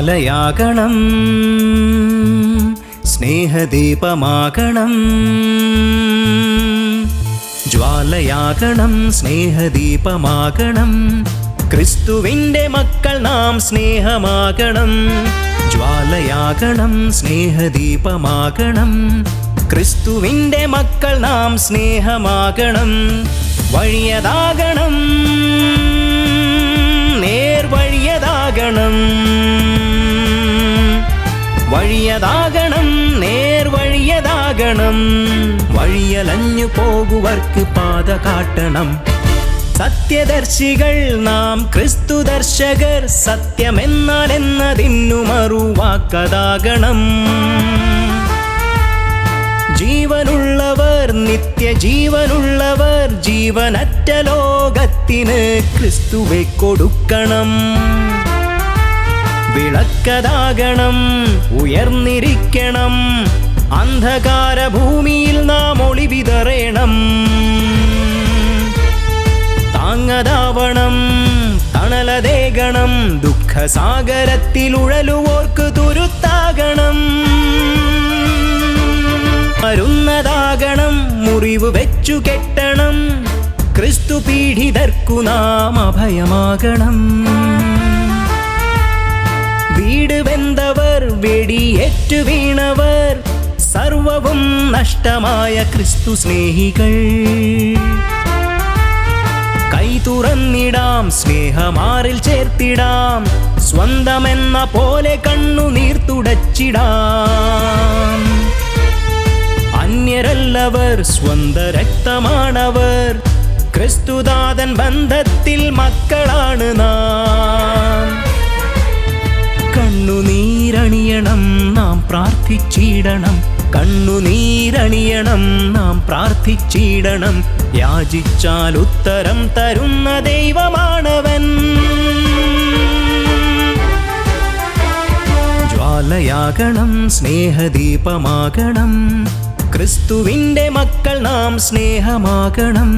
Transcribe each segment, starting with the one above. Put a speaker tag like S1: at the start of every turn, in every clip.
S1: ജ്വാലയാകണം, സ്നേഹദീപമാകണം. ജ്വാലയാകണം, സ്നേഹദീപമാകണം. ക്രിസ്തുവിൻ്റെ മക്കൾ നാം സ്നേഹമാകണം. ജ്വാലയാകണം, സ്നേഹദീപമാകണം. ക്രിസ്തുവിൻ്റെ മക്കൾ നാം സ്നേഹമാകണം. വഴിയതാകണം, നേർവഴിയതാകണം. വഴിയതാകണം, നേർവഴിയതാകണം. വഴിയലഞ്ഞു പോകുവർക്ക് പാത കാട്ടണം. സത്യദർശികൾ നാം, ക്രിസ്തുദർശകർ. സത്യമെന്നാൽ എന്നതിന്നു മറുവാക്കതാകണം. ജീവനുള്ളവർ, നിത്യജീവനുള്ളവർ. ജീവനറ്റ ലോകത്തിന് ക്രിസ്തുവെ കൊടുക്കണം. വിളക്കതാകണം, ഉയർന്നിരിക്കണം. അന്ധകാര ഭൂമിയിൽ നാം ഒളിവിതറേണം. താങ്ങതാവണം, തണലതേകണം. ദുഃഖസാഗരത്തിൽ ഉഴലുവോർക്ക് തുരുത്താകണം. മരുന്നതാകണം, മുറിവ് വെച്ചു കെട്ടണം. ക്രിസ്തു പീഡിതർക്കു നാം അഭയമാകണം. വീട് വെന്തവർ, വെടിയേറ്റു വീണവർ. സർവവും നഷ്ടമായ ക്രിസ്തു സ്നേഹികൾ. കൈ തുറന്നിടാം, സ്നേഹമാറിൽ ചേർത്തിടാം. സ്വന്തമെന്ന പോലെ കണ്ണുനീർ തുടച്ചിടാം. അന്യരല്ലവർ, സ്വന്ത രക്തമാണവർ. ക്രിസ്തുദാതൻ ബന്ധത്തിൽ മക്കളാണ് നാം. കണ്ണുനീരണിയണം, നാം പ്രാർത്ഥിച്ചിടണം. കണ്ണുനീരണിയണം, നാം പ്രാർത്ഥിച്ചിടണം. യാചിച്ചാൽ ഉത്തരം തരുന്ന ദൈവമാണവൻ. ജ്വാലയാകണം, സ്നേഹദീപമാകണം. ക്രിസ്തുവിൻ്റെ മക്കൾ നാം സ്നേഹമാകണം.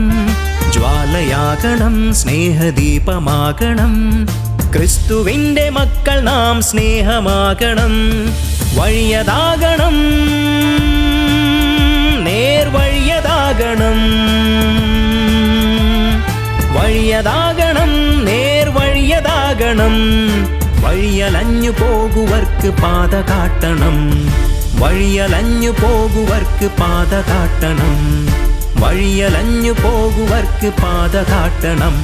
S1: ജ്വാലയാകണം, സ്നേഹദീപമാകണം. ക്രിസ്തുവിൻ്റെ മക്കൾ നാം സ്നേഹമാകണം. വഴിയതാകണം, നേർവഴിയതാകണം. വഴിയതാകണം, നേർവഴിയതാകണം. വഴിയലഞ്ഞു പോകുവർക്ക് പാത കാട്ടണം. വഴിയലഞ്ഞു പോകുവർക്ക് പാത കാട്ടണം. വഴിയലഞ്ഞു പോകുവർക്ക് പാത കാട്ടണം.